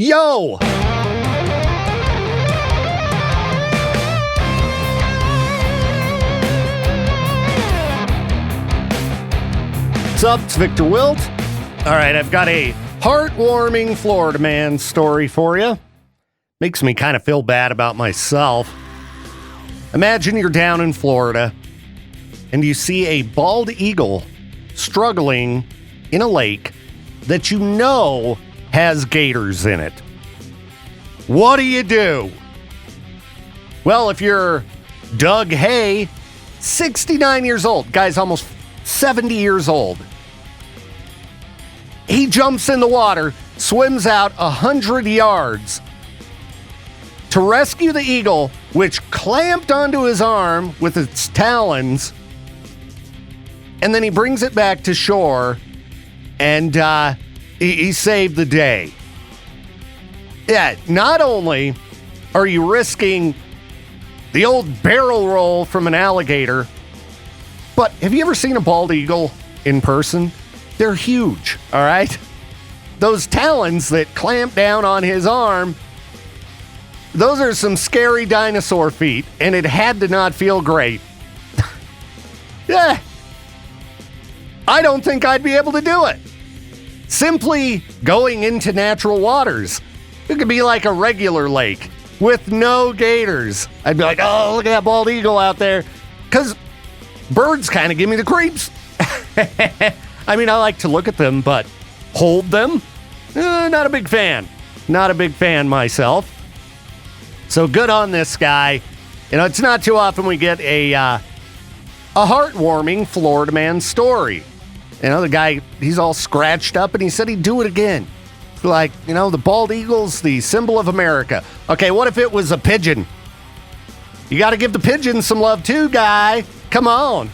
Yo! What's up? It's Victor Wilt. All right, I've got a heartwarming Florida man story for you. Makes me kind of feel bad about myself. Imagine you're down in Florida and you see a bald eagle struggling in a lake that you know has gators in it. What do? Well, if you're Doug Hay, 69 years old, guy's almost 70 years old. He jumps in the water, swims out 100 yards to rescue the eagle, which clamped onto his arm with its talons, and then he brings it back to shore, and he saved the day. Yeah, not only are you risking the old barrel roll from an alligator, but have you ever seen a bald eagle in person? They're huge, all right? Those talons that clamp down on his arm, those are some scary dinosaur feet, and it had to not feel great. Yeah. I don't think I'd be able to do it. Simply going into natural waters. It could be like a regular lake with no gators. I'd be like, oh, look at that bald eagle out there. Because birds kind of give me the creeps. I mean, I like to look at them, but hold them? Not a big fan. Not a big fan myself. So good on this guy. You know, it's not too often we get a heartwarming Florida man story. You know, the guy, he's all scratched up, and he said he'd do it again. Like, you know, the bald eagle's the symbol of America. Okay, what if it was a pigeon? You got to give the pigeon some love too, guy. Come on.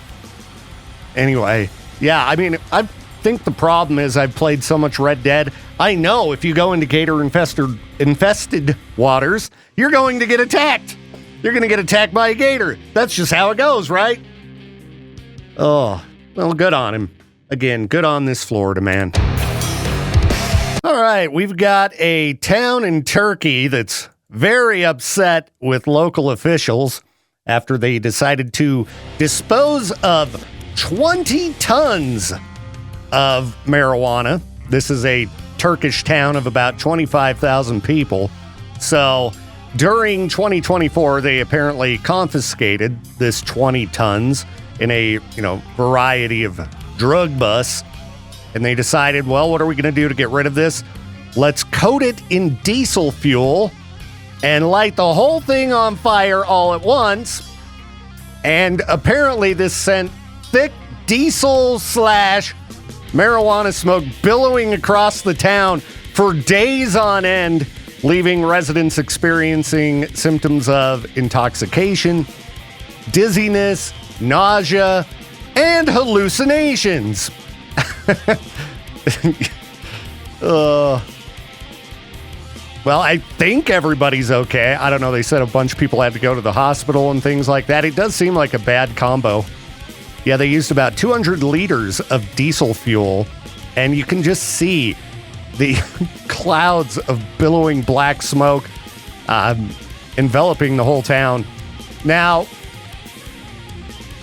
Anyway, yeah, I mean, I think the problem is I've played so much Red Dead. I know if you go into gator-infested waters, you're going to get attacked. You're going to get attacked by a gator. That's just how it goes, right? Oh, well, good on him. Again, good on this Florida man. All right, we've got a town in Turkey that's very upset with local officials after they decided to dispose of 20 tons of marijuana. This is a Turkish town of about 25,000 people. So during 2024, they apparently confiscated this 20 tons in a, variety of drug busts. And they decided, well, what are we going to do to get rid of this? Let's coat it in diesel fuel and light the whole thing on fire all at once. And apparently this sent thick diesel / marijuana smoke billowing across the town for days on end, leaving residents experiencing symptoms of intoxication, dizziness, nausea, and hallucinations. Well, I think everybody's okay. I don't know. They said a bunch of people had to go to the hospital and things like that. It does seem like a bad combo. Yeah, they used about 200 liters of diesel fuel, and you can just see the clouds of billowing black smoke enveloping the whole town. Now,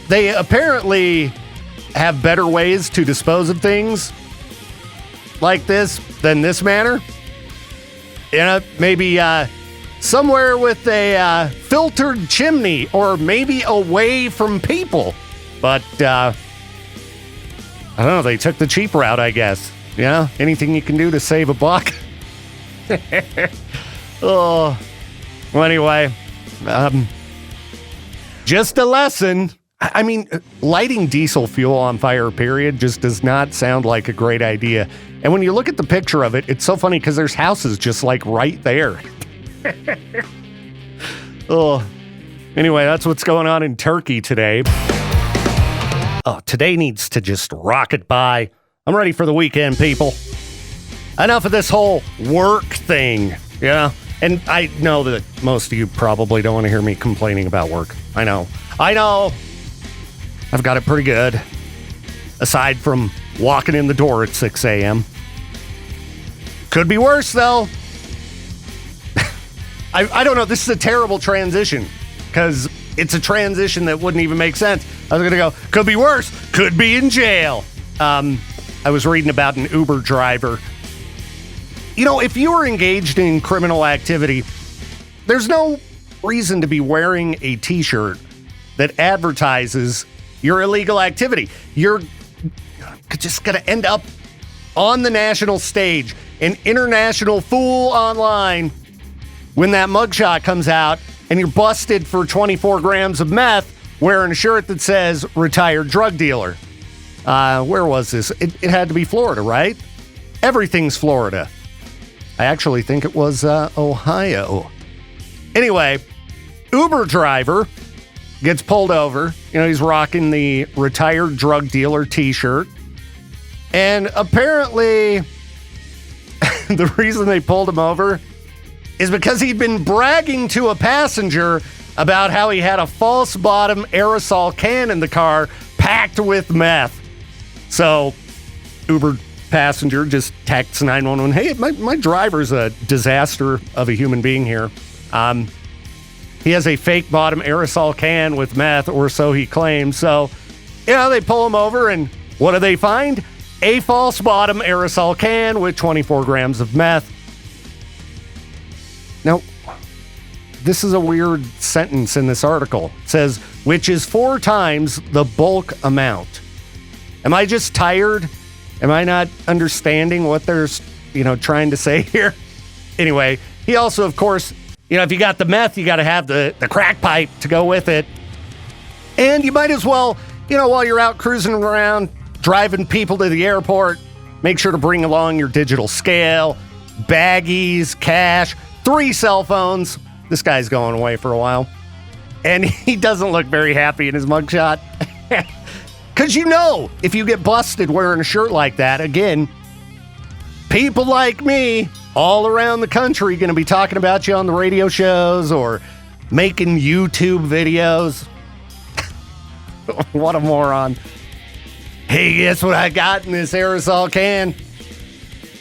they apparently have better ways to dispose of things like this than this manner. You know, maybe somewhere with a filtered chimney, or maybe away from people. But I don't know, they took the cheap route, I guess. Yeah, anything you can do to save a buck. Oh, well, anyway, just a lesson. I mean, lighting diesel fuel on fire, period, just does not sound like a great idea. And when you look at the picture of it, it's so funny because there's houses just like right there. Oh, anyway, that's what's going on in Turkey today. Oh, today needs to just rocket by. I'm ready for the weekend, people. Enough of this whole work thing, yeah? And I know that most of you probably don't want to hear me complaining about work. I know. I've got it pretty good. Aside from walking in the door at 6 a.m. Could be worse, though. I don't know. This is a terrible transition because it's a transition that wouldn't even make sense. I was going to go, could be worse, could be in jail. I was reading about an Uber driver. You know, if you were engaged in criminal activity, there's no reason to be wearing a t-shirt that advertises your illegal activity. You're just going to end up on the national stage, an international fool online, when that mugshot comes out and you're busted for 24 grams of meth wearing a shirt that says retired drug dealer. Where was this? It had to be Florida, right? Everything's Florida. I actually think it was Ohio. Anyway, Uber driver gets pulled over. You know, he's rocking the retired drug dealer t-shirt. And apparently, the reason they pulled him over is because he'd been bragging to a passenger about how he had a false bottom aerosol can in the car packed with meth. So, Uber passenger just texts 911, hey, my driver's a disaster of a human being here. He has a fake bottom aerosol can with meth, or so he claims. So, you know, they pull him over, and what do they find? A false bottom aerosol can with 24 grams of meth. Now, this is a weird sentence in this article. It says, which is 4 times the bulk amount. Am I just tired? Am I not understanding what they're, trying to say here? Anyway, he also, of course, if you got the meth, you got to have the crack pipe to go with it. And you might as well, while you're out cruising around, driving people to the airport, make sure to bring along your digital scale, baggies, cash, 3 cell phones. This guy's going away for a while. And he doesn't look very happy in his mugshot. Because if you get busted wearing a shirt like that, again, people like me all around the country going to be talking about you on the radio shows or making YouTube videos. What a moron. Hey, guess what I got in this aerosol can?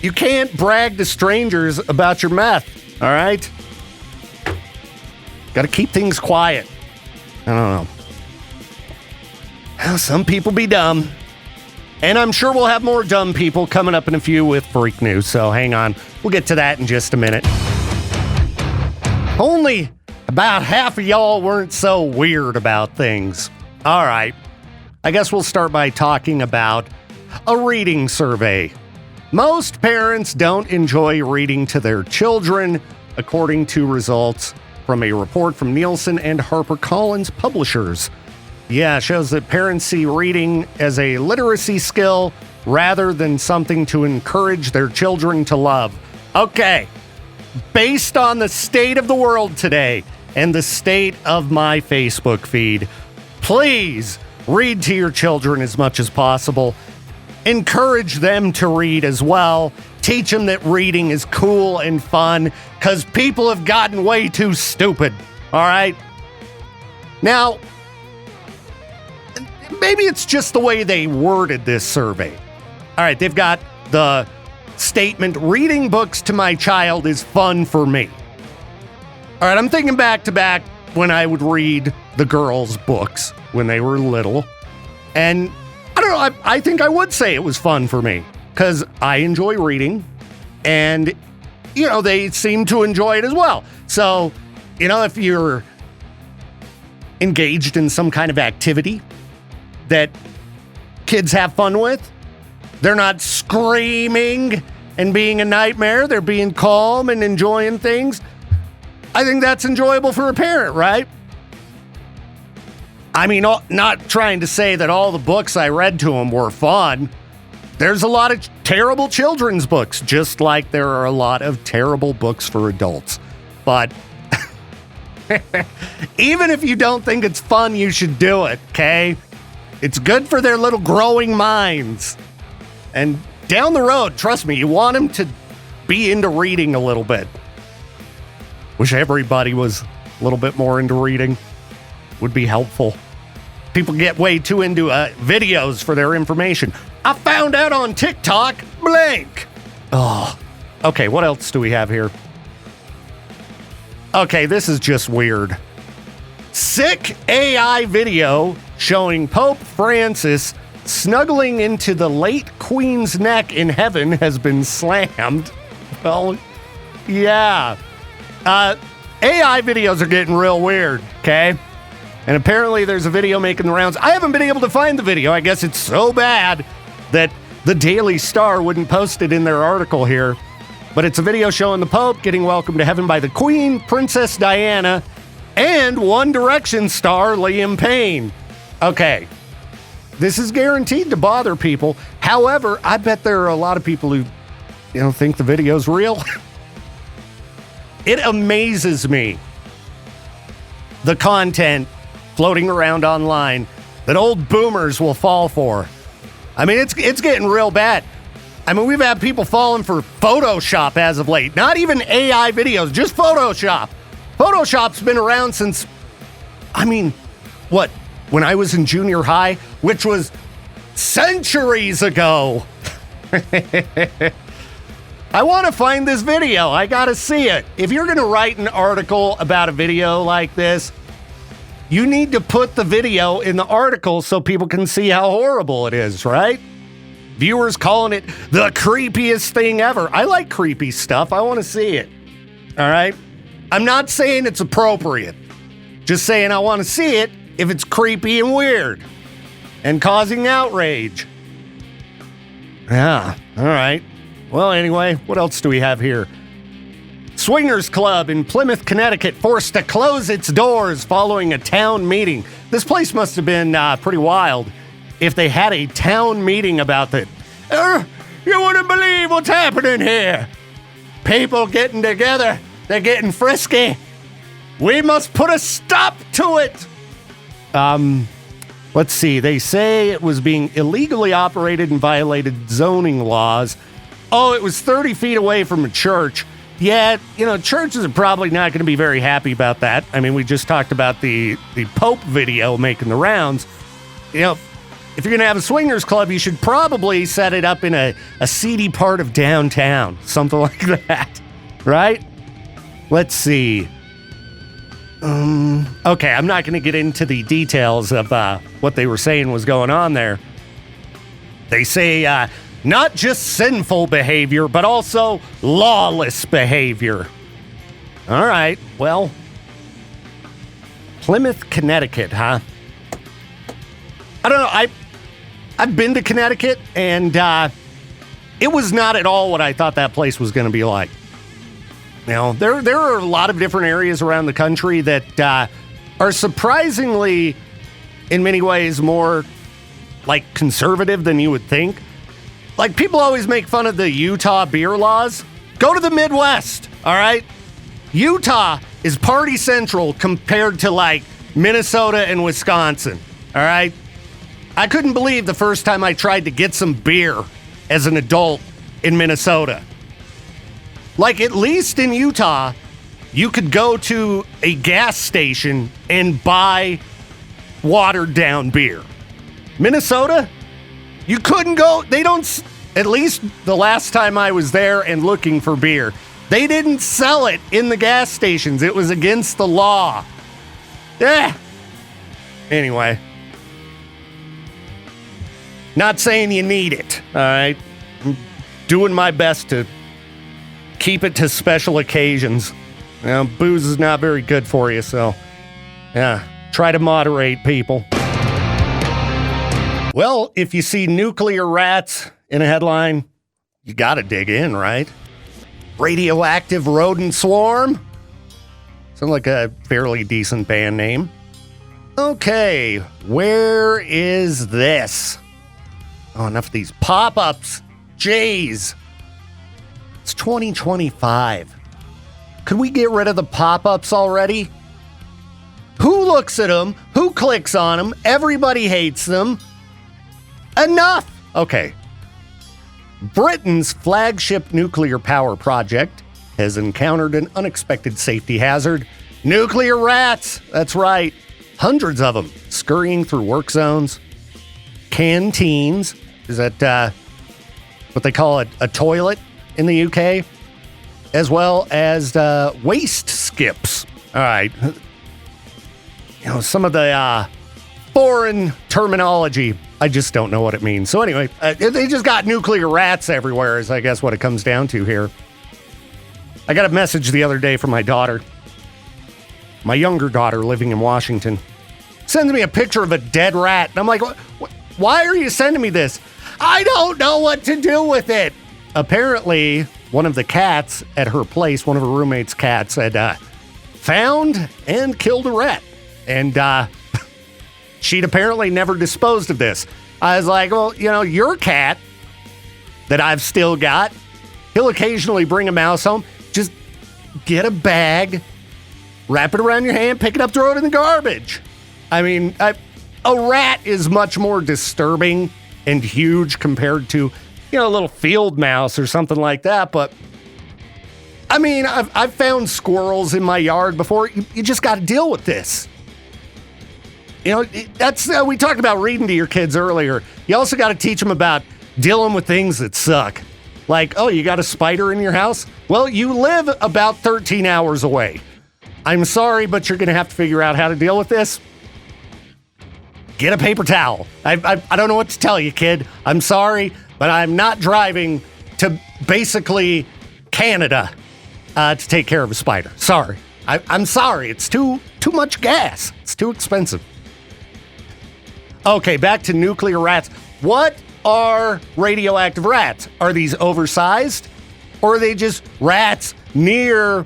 You can't brag to strangers about your meth, all right? Got to keep things quiet. I don't know. Well, some people be dumb. And I'm sure we'll have more dumb people coming up in a few with freak news, so hang on. We'll get to that in just a minute. Only about half of y'all weren't so weird about things. All right. I guess we'll start by talking about a reading survey. Most parents don't enjoy reading to their children, according to results from a report from Nielsen and HarperCollins Publishers. Yeah, it shows that parents see reading as a literacy skill rather than something to encourage their children to love. Okay, based on the state of the world today and the state of my Facebook feed, please read to your children as much as possible. Encourage them to read as well. Teach them that reading is cool and fun because people have gotten way too stupid. All right? Now, maybe it's just the way they worded this survey. All right, they've got the statement, reading books to my child is fun for me. All right, I'm thinking back to back when I would read the girls' books when they were little. And I don't know, I think I would say it was fun for me because I enjoy reading and, they seem to enjoy it as well. So, if you're engaged in some kind of activity that kids have fun with, they're not screaming and being a nightmare. They're being calm and enjoying things. I think that's enjoyable for a parent, right? I mean, not trying to say that all the books I read to them were fun. There's a lot of terrible children's books, just like there are a lot of terrible books for adults. But even if you don't think it's fun, you should do it, okay? It's good for their little growing minds. And down the road, trust me, you want them to be into reading a little bit. Wish everybody was a little bit more into reading. Would be helpful. People get way too into videos for their information. I found out on TikTok, blank. Oh, okay, what else do we have here? Okay, this is just weird. Sick AI video showing Pope Francis snuggling into the late Queen's neck in heaven has been slammed. Well, yeah. AI videos are getting real weird, okay? And apparently there's a video making the rounds. I haven't been able to find the video. I guess it's so bad that the Daily Star wouldn't post it in their article here. But it's a video showing the Pope getting welcomed to heaven by the Queen, Princess Diana, and One Direction star Liam Payne. Okay, this is guaranteed to bother people. However, I bet there are a lot of people who, think the video's real. It amazes me, the content floating around online that old boomers will fall for. I mean, it's getting real bad. I mean, we've had people falling for Photoshop as of late. Not even AI videos, just Photoshop. Photoshop's been around since, when I was in junior high, which was centuries ago. I want to find this video. I got to see it. If you're going to write an article about a video like this, you need to put the video in the article so people can see how horrible it is, right? Viewers calling it the creepiest thing ever. I like creepy stuff. I want to see it. All right? I'm not saying it's appropriate. Just saying I want to see it if it's creepy and weird and causing outrage. Yeah, all right. Well, anyway, what else do we have here? Swingers Club in Plymouth, Connecticut forced to close its doors following a town meeting. This place must have been pretty wild if they had a town meeting about it. You wouldn't believe what's happening here. People getting together. They're getting frisky. We must put a stop to it. Let's see. They say it was being illegally operated and violated zoning laws. Oh, it was 30 feet away from a church. Yeah, churches are probably not going to be very happy about that. I mean, we just talked about the Pope video making the rounds. If you're going to have a swingers club, you should probably set it up in a seedy part of downtown. Something like that, right? Let's see. Okay, I'm not going to get into the details of what they were saying was going on there. They say not just sinful behavior, but also lawless behavior. All right, well, Plymouth, Connecticut, huh? I don't know. I've been to Connecticut, and it was not at all what I thought that place was going to be like. There are a lot of different areas around the country that are surprisingly, in many ways, more like conservative than you would think. Like, people always make fun of the Utah beer laws. Go to the Midwest, all right? Utah is party central compared to, like, Minnesota and Wisconsin, all right? I couldn't believe the first time I tried to get some beer as an adult in Minnesota. Like, at least in Utah, you could go to a gas station and buy watered down beer. Minnesota, you couldn't go. They don't, at least the last time I was there and looking for beer, they didn't sell it in the gas stations. It was against the law. Anyway. Not saying you need it, all right? I'm doing my best to keep it to special occasions. Booze is not very good for you, so yeah, try to moderate, people. Well, if you see nuclear rats in a headline, you gotta dig in, right? Radioactive rodent swarm? Sounds like a fairly decent band name. Okay, where is this? Oh, enough of these pop-ups. Jeez. It's 2025. Could we get rid of the pop-ups already? Who looks at them? Who clicks on them? Everybody hates them. Enough! Okay. Britain's flagship nuclear power project has encountered an unexpected safety hazard. Nuclear rats! That's right. Hundreds of them scurrying through work zones. Canteens. Is that what they call a toilet in the UK? as well as waste skips. All right. Some of the foreign terminology, I just don't know what it means. So anyway, they just got nuclear rats everywhere is I guess what it comes down to here. I got a message the other day from my daughter. My younger daughter living in Washington sends me a picture of a dead rat. And I'm like, why are you sending me this? I don't know what to do with it. Apparently, one of the cats at her place, one of her roommate's cats, had found and killed a rat. And she'd apparently never disposed of this. I was like, well, your cat that I've still got, he'll occasionally bring a mouse home. Just get a bag, wrap it around your hand, pick it up, throw it in the garbage. I mean, a rat is much more disturbing and huge compared to, a little field mouse or something like that. But, I mean, I've found squirrels in my yard before. You just got to deal with this. That's we talked about reading to your kids earlier. You also got to teach them about dealing with things that suck. Like, oh, you got a spider in your house? Well, you live about 13 hours away. I'm sorry, but you're going to have to figure out how to deal with this. Get a paper towel. I don't know what to tell you, kid. I'm sorry, but I'm not driving to basically Canada to take care of a spider. Sorry. I'm sorry. It's too much gas. It's too expensive. Okay, back to nuclear rats. What are radioactive rats? Are these oversized? Or are they just rats near,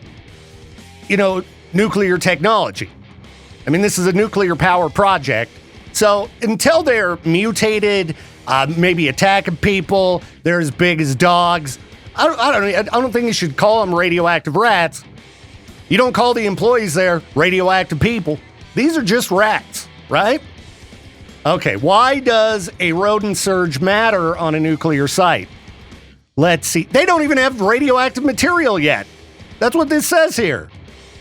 nuclear technology? I mean, this is a nuclear power project. So until they're mutated, maybe attacking people, they're as big as dogs. I don't think you should call them radioactive rats. You don't call the employees there radioactive people. These are just rats, right? Okay, why does a rodent surge matter on a nuclear site? Let's see. They don't even have radioactive material yet. That's what this says here.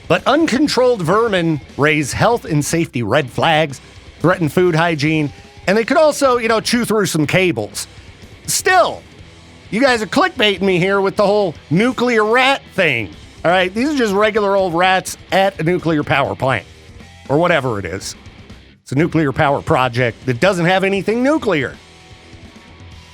But uncontrolled vermin raise health and safety red flags, threaten food hygiene, and they could also, chew through some cables. Still, you guys are clickbaiting me here with the whole nuclear rat thing. All right, these are just regular old rats at a nuclear power plant, or whatever it is. It's a nuclear power project that doesn't have anything nuclear.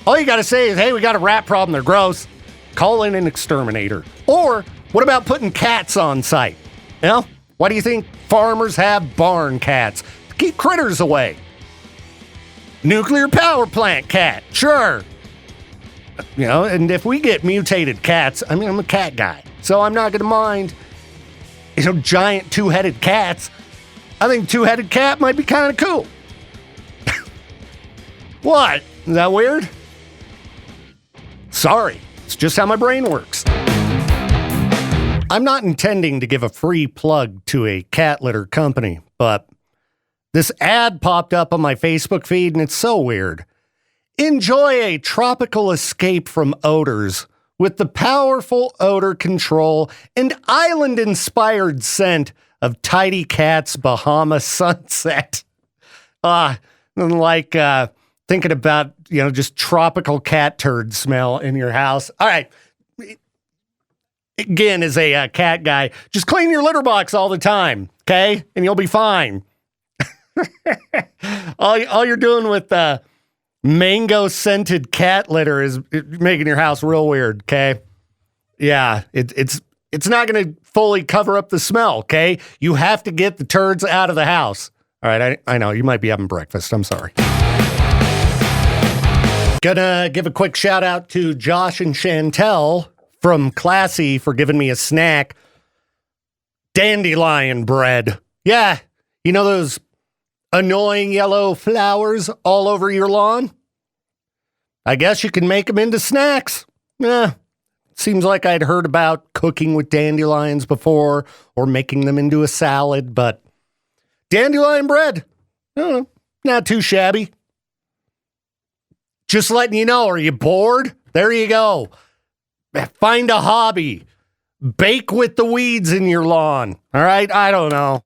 All you got to say is, hey, we got a rat problem. They're gross. Call in an exterminator. Or what about putting cats on site? Why do you think farmers have barn cats? To keep critters away. Nuclear power plant cat. Sure. And if we get mutated cats, I'm a cat guy. So I'm not going to mind, giant two-headed cats. I think two-headed cat might be kind of cool. What? Is that weird? Sorry. It's just how my brain works. I'm not intending to give a free plug to a cat litter company, but this ad popped up on my Facebook feed, and it's so weird. Enjoy a tropical escape from odors with the powerful odor control and island-inspired scent of Tidy Cat's Bahama Sunset. Like thinking about, just tropical cat turd smell in your house. All right. Again, as a cat guy, just clean your litter box all the time, okay? And you'll be fine. all you're doing with mango-scented cat litter is making your house real weird, okay? Yeah, it's not going to fully cover up the smell, okay? You have to get the turds out of the house. All right, I know, you might be having breakfast. I'm sorry. Gonna give a quick shout out to Josh and Chantel from Classy for giving me a snack. Dandelion bread. Yeah, those annoying yellow flowers all over your lawn? I guess you can make them into snacks. Yeah. Seems like I'd heard about cooking with dandelions before or making them into a salad, but dandelion bread, not too shabby. Just letting you know, are you bored? There you go. Find a hobby. Bake with the weeds in your lawn. All right? I don't know.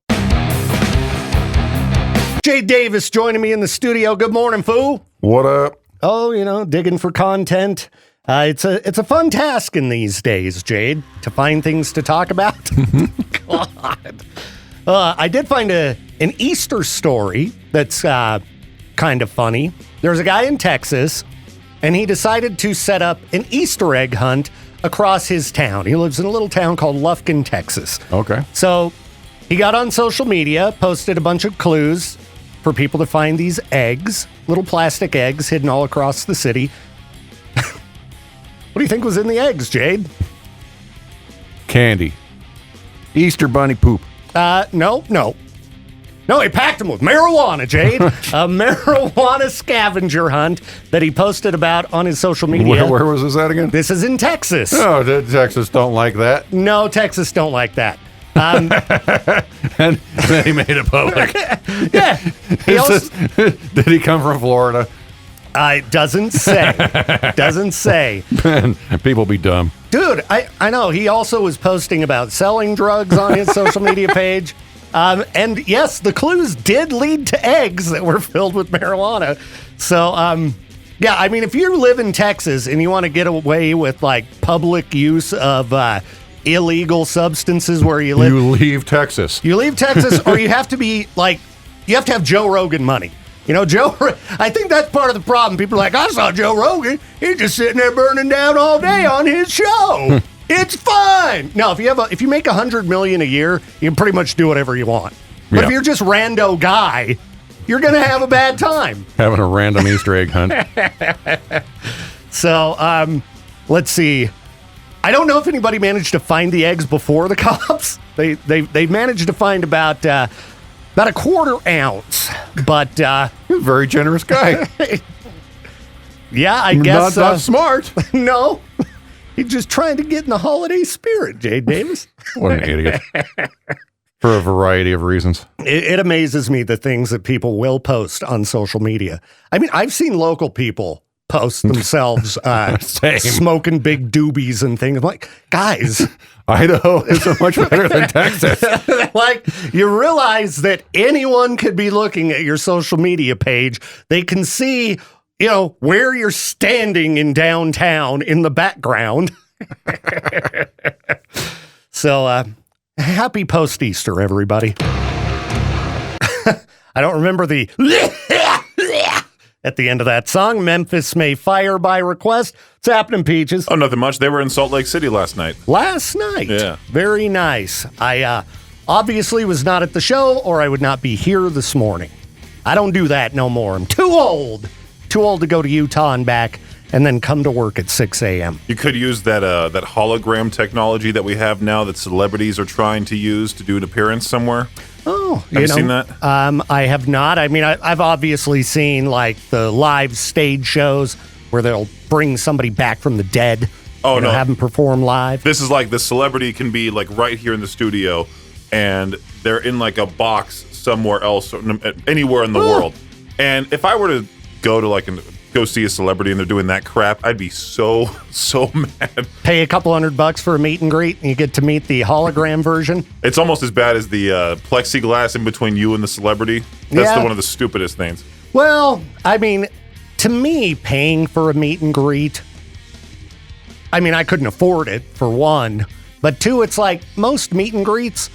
Jay Davis joining me in the studio. Good morning, Foo. What up? Oh, digging for content. It's a fun task in these days, Jade, to find things to talk about. God. I did find an Easter story that's kind of funny. There's a guy in Texas, and he decided to set up an Easter egg hunt across his town. He lives in a little town called Lufkin, Texas. Okay. So he got on social media, posted a bunch of clues for people to find these eggs, little plastic eggs hidden all across the city. What do you think was in the eggs, Jade? Candy. Easter bunny poop. No, he packed them with marijuana, Jade. A marijuana scavenger hunt that he posted about on his social media. Where was this at again? This is in Texas. Oh, Texas don't like that. No, Texas don't like that. And then he made it public. Yeah. Did he come from Florida? It doesn't say. Doesn't say. Man, people be dumb. Dude, I know. He also was posting about selling drugs on his social media page. And yes, the clues did lead to eggs that were filled with marijuana. So, yeah, I mean, if you live in Texas and you want to get away with like public use of illegal substances where you live, you leave Texas. You leave Texas, or you have to be like, you have to have Joe Rogan money. You know, I think that's part of the problem. People are like, I saw Joe Rogan. He's just sitting there burning down all day on his show. It's fun. No, if you make $100 million a year, you can pretty much do whatever you want. But if you're just rando guy, you're going to have a bad time. Having a random Easter egg hunt. So, let's see. I don't know if anybody managed to find the eggs before the cops. They managed to find about a quarter ounce, but you're a very generous guy. Yeah, I guess not smart. No, he's just trying to get in the holiday spirit, Jade Davis. What an idiot! For a variety of reasons. It amazes me the things that people will post on social media. I mean, I've seen local people post themselves smoking big doobies and things. I'm like, guys, Idaho is so much better than Texas. Like, you realize that anyone could be looking at your social media page. They can see, you know, where you're standing in downtown in the background. So, happy post-Easter, everybody. I don't remember the at the end of that song. Memphis may fire by request. What's happening, Peaches? Oh, nothing much. They were in Salt Lake City last night. Yeah. Very nice. I obviously was not at the show, or I would not be here this morning. I don't do that no more. I'm too old. Too old to go to Utah and back and then come to work at 6 a.m. You could use that hologram technology that we have now that celebrities are trying to use to do an appearance somewhere. Oh, have you seen that? I have not. I mean, I've obviously seen like the live stage shows where they'll bring somebody back from the dead. Oh, no. Have them perform live. This is like the celebrity can be like right here in the studio, and they're in like a box somewhere else, anywhere in the world. And if I were to go to go see a celebrity and they're doing that crap, I'd be so mad. Pay a couple $100 for a meet and greet, and you get to meet the hologram version. It's almost as bad as the plexiglass in between you and the celebrity. That's one of the stupidest things. Well, I mean, to me, paying for a meet and greet, I mean, I couldn't afford it, for one. But two, it's like most meet and greets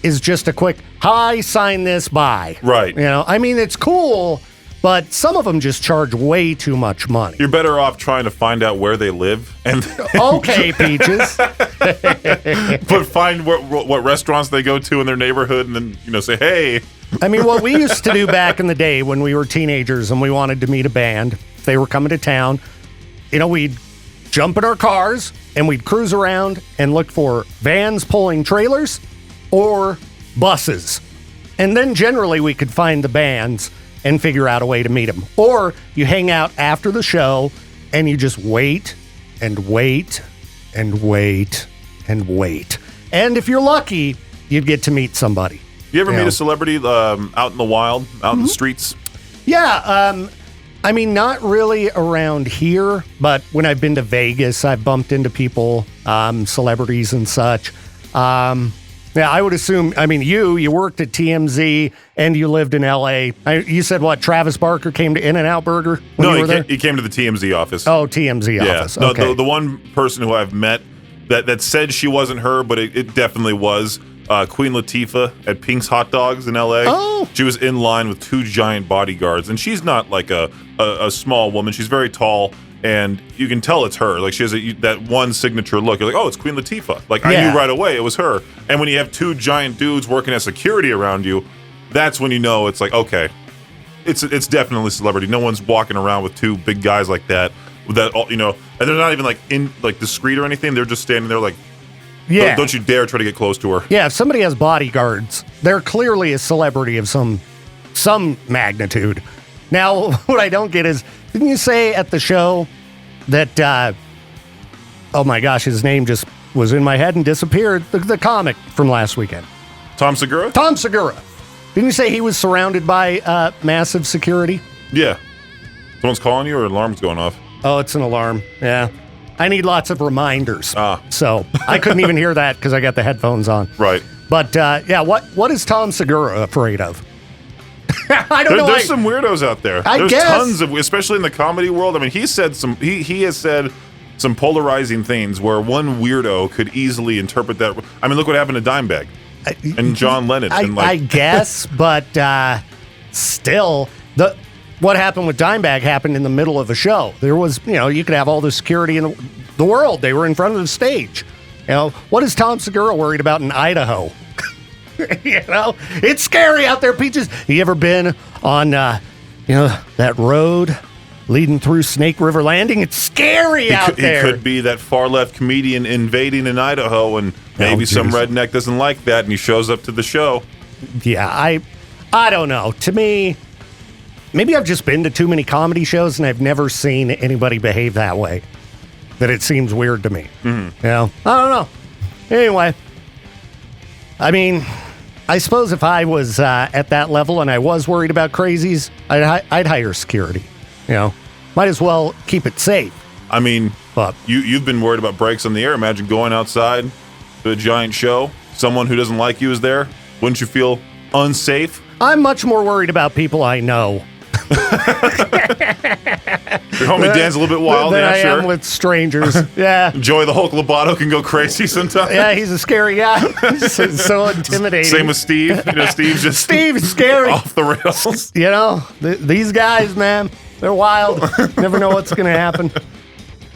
is just a quick, hi, sign this, bye. Right. You know, I mean, it's cool, but some of them just charge way too much money. You're better off trying to find out where they live. And okay, Peaches. But find what restaurants they go to in their neighborhood and then, say, hey. I mean, what we used to do back in the day when we were teenagers and we wanted to meet a band, if they were coming to town, we'd jump in our cars and we'd cruise around and look for vans pulling trailers or buses. And then generally we could find the bands and figure out a way to meet them. Or you hang out after the show and you just wait and wait and wait and wait. And if you're lucky, you'd get to meet somebody. You ever meet a celebrity out in the wild, out in the streets? Yeah, I mean, not really around here, but when I've been to Vegas, I've bumped into people, celebrities and such. Yeah, I would assume, I mean, you worked at TMZ and you lived in L.A. You said what, Travis Barker came to In-N-Out Burger when you were there? He came to the TMZ office. Oh, TMZ office. No, Okay. the one person who I've met that said she wasn't her, but it definitely was, Queen Latifah at Pink's Hot Dogs in L.A. Oh. She was in line with 2 giant bodyguards, and she's not like a small woman. She's very tall, and you can tell it's her. Like, she has that one signature look. You're like, oh, it's Queen Latifah. Like, I knew right away it was her. And when you have 2 giant dudes working as security around you, that's when you know it's like, okay, it's definitely celebrity. No one's walking around with 2 big guys like that. With that, and they're not even like discreet or anything. They're just standing there like, yeah. Don't you dare try to get close to her. Yeah, if somebody has bodyguards, they're clearly a celebrity of some magnitude. Now, what I don't get is, didn't you say at the show that, oh my gosh, his name just was in my head and disappeared, the comic from last weekend. Tom Segura? Tom Segura. Didn't you say he was surrounded by massive security? Yeah. Someone's calling you or an alarm's going off? Oh, it's an alarm. Yeah. I need lots of reminders. Ah. So I couldn't even hear that because I got the headphones on. Right. But yeah, what is Tom Segura afraid of? I don't know. There's some weirdos out there. I There's guess. tons of, especially in the comedy world. I mean, he has said some polarizing things where one weirdo could easily interpret that. I mean, look what happened to Dimebag and John Lennon. I guess, but still, what happened with Dimebag happened in the middle of a show. There was, you could have all the security in the world. They were in front of the stage. What is Tom Segura worried about in Idaho? It's scary out there, Peaches. You ever been on, that road leading through Snake River Landing? It's scary out there. He could be that far left comedian invading in Idaho, and maybe some redneck doesn't like that, and he shows up to the show. Yeah, I don't know. To me, maybe I've just been to too many comedy shows, and I've never seen anybody behave that way. That it seems weird to me. Mm-hmm. I don't know. Anyway, I mean, I suppose if I was at that level and I was worried about crazies, I'd hire security. Might as well keep it safe. I mean, but you've been worried about breaks on the air. Imagine going outside to a giant show. Someone who doesn't like you is there. Wouldn't you feel unsafe? I'm much more worried about people I know. Your homie Dan's a little bit wild, than yeah, I sure. am with strangers. Yeah. Joey the Hulk Lobato can go crazy sometimes. Yeah, he's a scary guy. so intimidating. Same with Steve. Steve's just Steve's scary. off the rails. These guys, man, they're wild. Never know what's going to happen.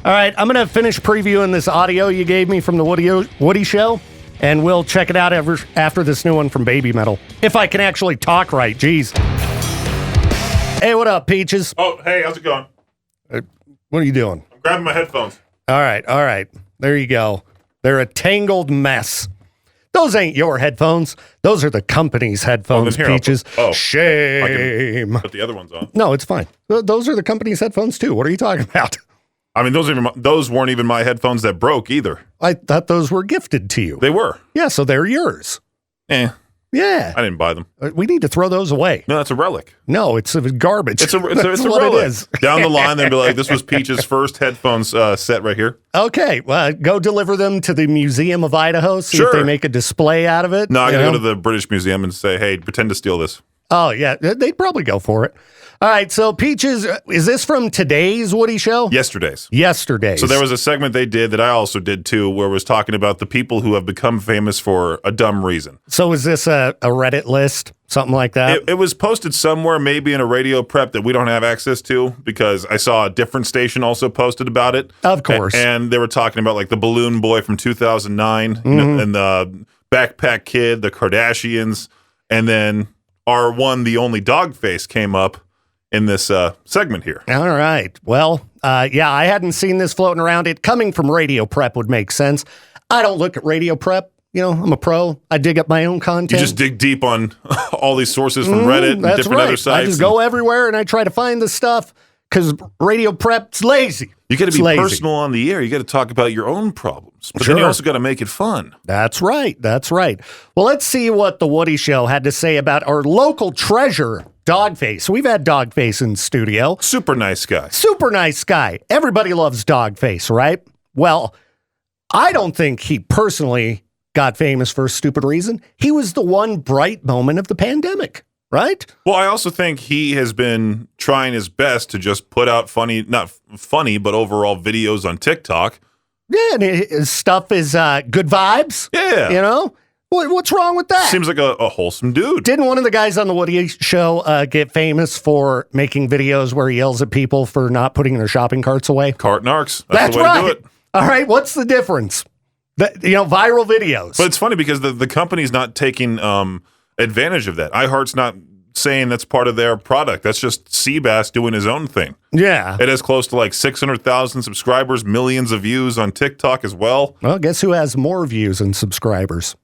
All right, I'm going to finish previewing this audio you gave me from the Woody Show, and we'll check it out after this new one from Baby Metal. If I can actually talk right, jeez. Hey, what up, Peaches? Oh, hey, how's it going? What are you doing? I'm grabbing my headphones. All right. There you go. They're a tangled mess. Those ain't your headphones. Those are the company's headphones, Peaches. Shame. Put the other ones on. No, it's fine. Those are the company's headphones, too. What are you talking about? I mean, those weren't even my headphones that broke either. I thought those were gifted to you. They were. Yeah, so they're yours. Yeah. I didn't buy them. We need to throw those away. No, that's a relic. No, it's garbage. It's a what relic. It is. Down the line, they'll be like, this was Peach's first headphones set right here. Okay, well, go deliver them to the Museum of Idaho, see if they make a display out of it. No, I can go to the British Museum and say, hey, pretend to steal this. Oh, yeah, they'd probably go for it. All right, so Peaches, is this from today's Woody Show? Yesterday's. So there was a segment they did that I also did too, where it was talking about the people who have become famous for a dumb reason. So is this a Reddit list, something like that? It was posted somewhere, maybe in a radio prep that we don't have access to, because I saw a different station also posted about it. Of course. And they were talking about like the Balloon Boy from 2009, and the Backpack Kid, the Kardashians, and then our one, the only Doggface came up in this segment here. All right. Well, yeah, I hadn't seen this floating around. It coming from Radio Prep would make sense. I don't look at Radio Prep. I'm a pro. I dig up my own content. You just dig deep on all these sources from Reddit and different other sites. I just go everywhere and I try to find the stuff because Radio Prep's lazy. You got to be personal on the air. You got to talk about your own problems, but then you also got to make it fun. That's right. Well, let's see what the Woody Show had to say about our local treasure, Doggface. We've had Doggface in studio. Super nice guy. Everybody loves Doggface, right? Well, I don't think he personally got famous for a stupid reason. He was the one bright moment of the pandemic, right? Well, I also think he has been trying his best to just put out not funny, but overall videos on TikTok. Yeah, and his stuff is good vibes. Yeah. You know? What's wrong with that? Seems like a wholesome dude. Didn't one of the guys on the Woody show get famous for making videos where he yells at people for not putting their shopping carts away? Cart narcs. That's the way right. to do it. All right, what's the difference? Viral videos. But it's funny because the company's not taking advantage of that. iHeart's not saying that's part of their product. That's just Seabass doing his own thing. Yeah. It has close to like 600,000 subscribers, millions of views on TikTok as well. Well, guess who has more views and subscribers?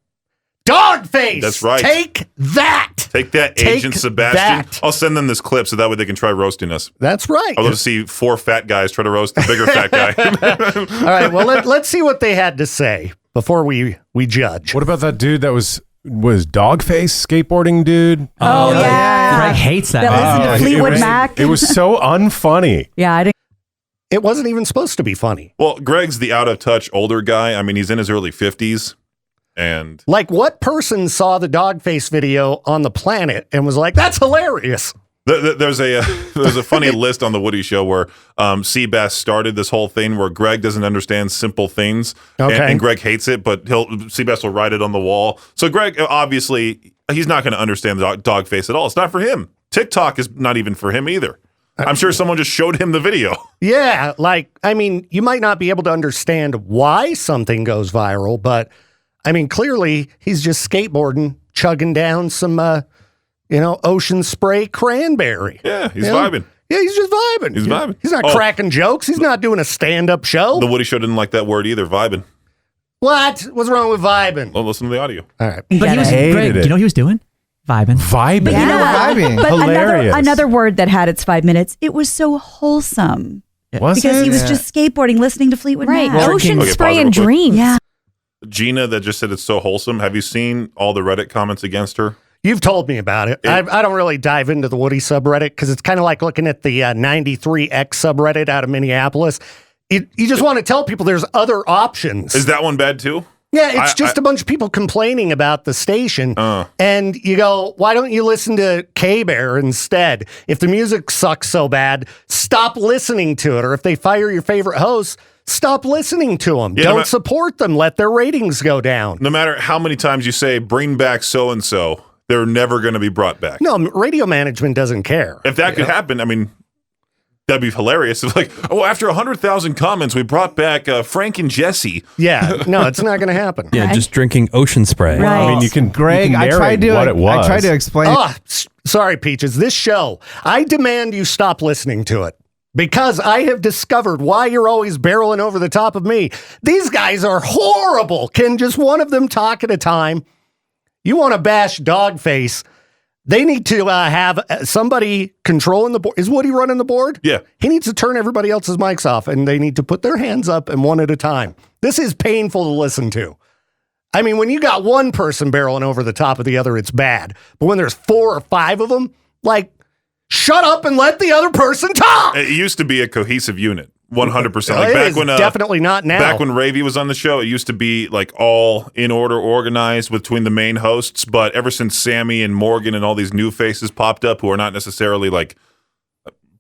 Dogface! That's right. Take that! Take that, Agent Sebastian. that. I'll send them this clip so that way they can try roasting us. That's right. I'd love to see 4 fat guys try to roast the bigger fat guy. All right, well, let's see what they had to say before we judge. What about that dude that was Dogface skateboarding dude? Oh, yeah. Greg hates that. That listened to Fleetwood Mac. It was so unfunny. Yeah, I didn't. It wasn't even supposed to be funny. Well, Greg's the out-of-touch older guy. I mean, he's in his early 50s. And like, what person saw the Dogface video on the planet and was like, that's hilarious? there's a funny list on the Woody Show where Seabass started this whole thing where Greg doesn't understand simple things, and Greg hates it, but Seabass will write it on the wall. So Greg, obviously, he's not going to understand the Dogface at all. It's not for him. TikTok is not even for him either. I'm sure someone just showed him the video. Yeah, you might not be able to understand why something goes viral, but clearly he's just skateboarding, chugging down some, ocean spray cranberry. Yeah, he's vibing. Yeah, he's just vibing. He's vibing. He's not cracking jokes. He's not doing a stand-up show. The Woody Show didn't like that word either, vibing. What? What's wrong with vibing? Well, listen to the audio. All right. But he was, Greg, you know what he was doing? Vibing. Vibing. But you know what? Vibing. But Hilarious. another word that had its 5 minutes, it was so wholesome. Was because it? he was just skateboarding, listening to Fleetwood Right. Mac. Ocean Okay, spray pause it and real quick. dreams. Yeah. Gina that just said it's so wholesome. Have you seen all the Reddit comments against her? You've told me about it. I don't really dive into the Woody subreddit because it's kind of like looking at the 93X subreddit out of Minneapolis. You just want to tell people there's other options. Is that one bad too? Yeah, it's just a bunch of people complaining about the station. And you go, why don't you listen to K-Bear instead? If the music sucks so bad, stop listening to it. Or if they fire your favorite host, stop listening to them. Yeah, Don't support them. Let their ratings go down. No matter how many times you say, bring back so-and-so, they're never going to be brought back. No, radio management doesn't care. If that could happen, that'd be hilarious. It's like, after 100,000 comments, we brought back Frank and Jesse. Yeah, no, it's not going to happen. Yeah, just drinking ocean spray. Right. You can Greg, you can I tried narrate to what it was. I tried to explain. Sorry, Peaches. This show, I demand you stop listening to it. Because I have discovered why you're always barreling over the top of me. These guys are horrible. Can just one of them talk at a time? You want to bash Dogface? They need to have somebody controlling the board. Is Woody running the board? Yeah. He needs to turn everybody else's mics off, and they need to put their hands up and one at a time. This is painful to listen to. When you got one person barreling over the top of the other, it's bad. But when there's 4 or 5 of them, shut up and let the other person talk. It used to be a cohesive unit, 100%. Like It back is when definitely not now. Back when Ravy was on the show, it used to be like all in order, organized between the main hosts. But ever since Sammy and Morgan and all these new faces popped up, who are not necessarily like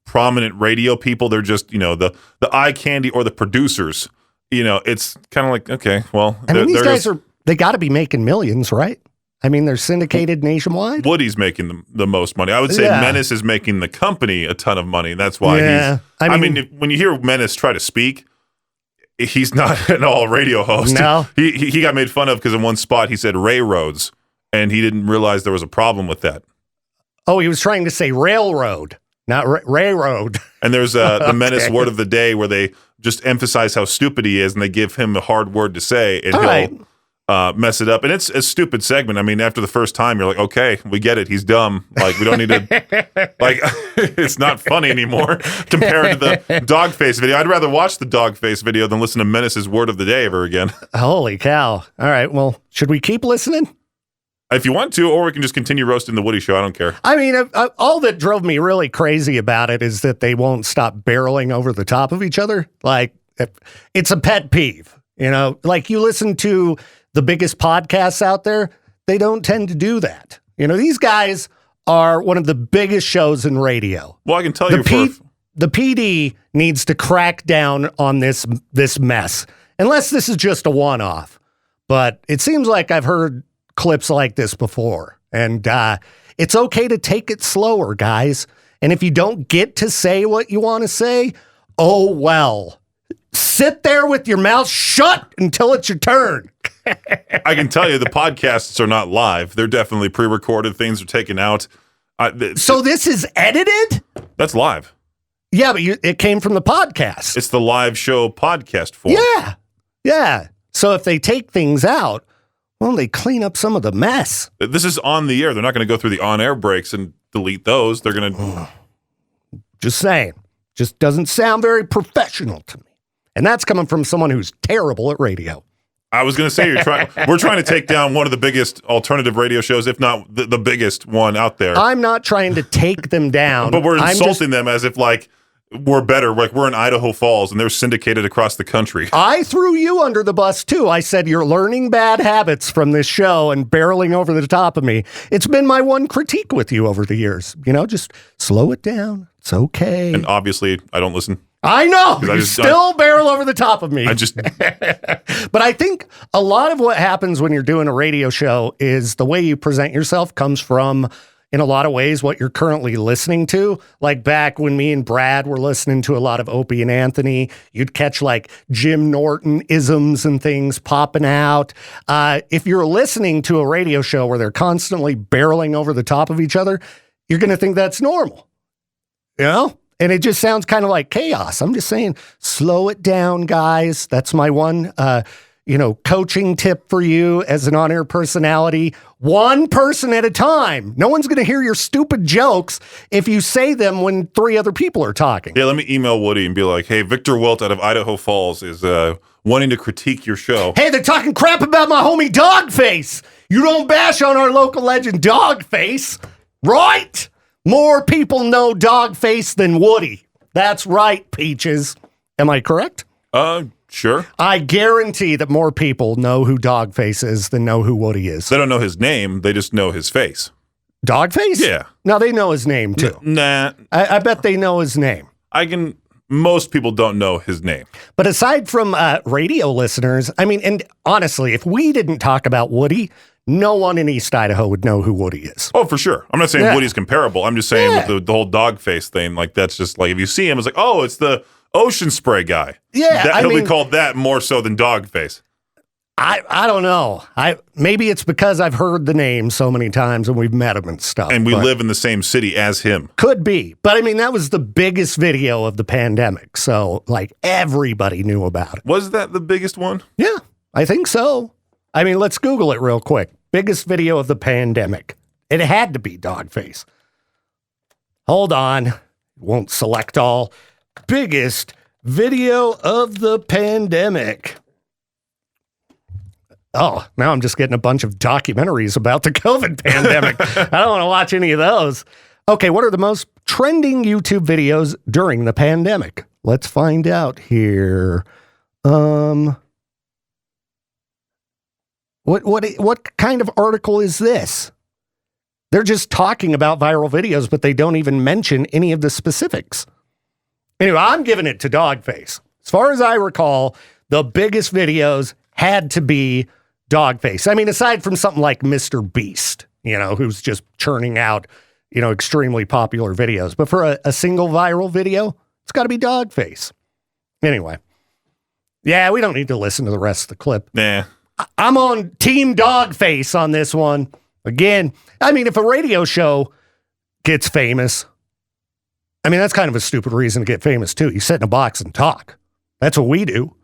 prominent radio people, they're just the eye candy or the producers. It's kind of like, okay, well, these guys they got to be making millions, right? They're syndicated nationwide. Woody's making the most money. I would say Menace is making the company a ton of money. That's why when you hear Menace try to speak, he's not an all radio host. No. He got made fun of because in one spot he said railroads, and he didn't realize there was a problem with that. Oh, he was trying to say railroad, not railroad. And there's the Menace word of the day where they just emphasize how stupid he is, and they give him a hard word to say, and he'll mess it up. And it's a stupid segment. After the first time, you're like, okay, we get it. He's dumb. We don't need to, it's not funny anymore compared to the Dogface video. I'd rather watch the Dogface video than listen to Menace's word of the day ever again. Holy cow. All right. Well, should we keep listening? If you want to, or we can just continue roasting the Woody Show. I don't care. All that drove me really crazy about it is that they won't stop barreling over the top of each other. It's a pet peeve, you listen to the biggest podcasts out there, they don't tend to do that. You know, these guys are one of the biggest shows in radio. Well, I can tell you the PD needs to crack down on this mess, unless this is just a one-off. But it seems like I've heard clips like this before, and it's okay to take it slower, guys. And if you don't get to say what you want to say, oh well. Sit there with your mouth shut until it's your turn. I can tell you the podcasts are not live. They're definitely pre-recorded. Things are taken out. So this is edited? That's live. Yeah, but it came from the podcast. It's the live show podcast form. Yeah. So if they take things out, well, they clean up some of the mess. This is on the air. They're not going to go through the on-air breaks and delete those. They're going to... Just saying. Just doesn't sound very professional to me. And that's coming from someone who's terrible at radio. I was going to say, we're trying to take down one of the biggest alternative radio shows, if not the biggest one out there. I'm not trying to take them down. But we're insulting them as if, like, we're better. Like, we're in Idaho Falls, and they're syndicated across the country. I threw you under the bus, too. I said, you're learning bad habits from this show and barreling over the top of me. It's been my one critique with you over the years. You know, just slow it down. It's okay. And obviously, I don't listen. I know. You still barrel over the top of me. But I think a lot of what happens when you're doing a radio show is the way you present yourself comes from, in a lot of ways, what you're currently listening to. Like back when me and Brad were listening to a lot of Opie and Anthony, you'd catch like Jim Norton isms and things popping out. If you're listening to a radio show where they're constantly barreling over the top of each other, you're going to think that's normal. You know? And it just sounds kind of like chaos. I'm just saying, slow it down, guys. That's my one, coaching tip for you as an on-air personality. One person at a time. No one's going to hear your stupid jokes if you say them when 3 other people are talking. Yeah, let me email Woody and be like, hey, Victor Wilt out of Idaho Falls is wanting to critique your show. Hey, they're talking crap about my homie Doggface. You don't bash on our local legend Doggface, right? More people know Doggface than Woody. That's right, Peaches. Am I correct? Sure. I guarantee that more people know who Doggface is than know who Woody is. They don't know his name. They just know his face. Doggface? Yeah. No, they know his name, too. Nah. I bet they know his name. Most people don't know his name. But aside from radio listeners, I mean, and honestly, if we didn't talk about Woody, no one in East Idaho would know who Woody is. Oh, for sure. I'm not saying Woody's comparable. I'm just saying with the whole Doggface thing, like that's just like if you see him, it's like, oh, it's the ocean spray guy. Yeah, he'll be called that more so than Doggface. I don't know. Maybe it's because I've heard the name so many times and we've met him and stuff. And we live in the same city as him. Could be. But I mean, that was the biggest video of the pandemic. So like everybody knew about it. Was that the biggest one? Yeah, I think so. I mean, let's Google it real quick. Biggest video of the pandemic. It had to be Doggface. Hold on. Won't select all. Biggest video of the pandemic. Oh, now I'm just getting a bunch of documentaries about the COVID pandemic. I don't want to watch any of those. Okay, what are the most trending YouTube videos during the pandemic? Let's find out here. What kind of article is this? They're just talking about viral videos, but they don't even mention any of the specifics. Anyway, I'm giving it to Doggface. As far as I recall, the biggest videos had to be Doggface. I mean, aside from something like Mr. Beast, who's just churning out, extremely popular videos. But for a single viral video, it's got to be Doggface. Anyway. Yeah, we don't need to listen to the rest of the clip. Nah. I'm on Team Doggface on this one. Again, I mean, if a radio show gets famous, I mean, that's kind of a stupid reason to get famous, too. You sit in a box and talk. That's what we do.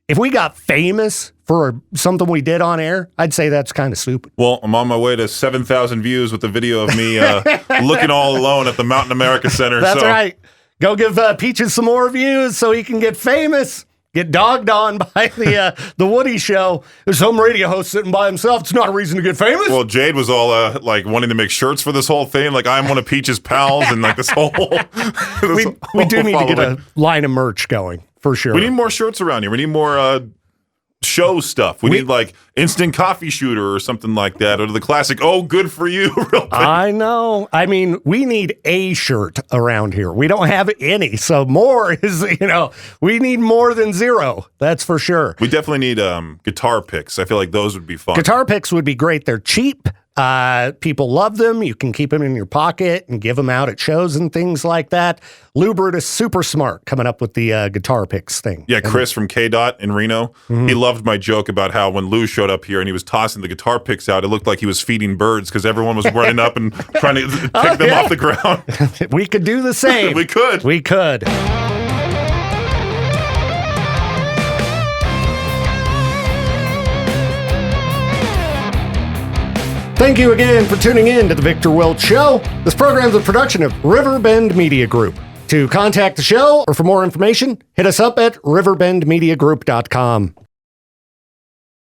If we got famous for something we did on air, I'd say that's kind of stupid. Well, I'm on my way to 7,000 views with the video of me looking all alone at the Mountain America Center. That's right. Go give Peaches some more views so he can get famous. Get dogged on by the Woody show. There's some radio host sitting by himself. It's not a reason to get famous. Well, Jade was all wanting to make shirts for this whole thing. Like, I'm one of Peach's pals, and like this whole. We do need to get a line of merch going for sure. We need more shirts around here. We need more show stuff. We need like instant coffee shooter or something like that, or the classic, oh, good for you. Real quick. I know. I mean, we need a shirt around here. We don't have any. So more is, we need more than zero. That's for sure. We definitely need guitar picks. I feel like those would be fun. Guitar picks would be great. They're cheap. People love them. You can keep them in your pocket and give them out at shows and things like that. Lubert is super smart coming up with the guitar picks thing. Yeah, Chris from KDOT in Reno, he loved my joke about how when Lou showed up here and he was tossing the guitar picks out, it looked like he was feeding birds because everyone was running up and trying to pick them off the ground. We could do the same. We could. We could. Thank you again for tuning in to the Victor Welch Show. This program is a production of Riverbend Media Group. To contact the show or for more information, hit us up at riverbendmediagroup.com.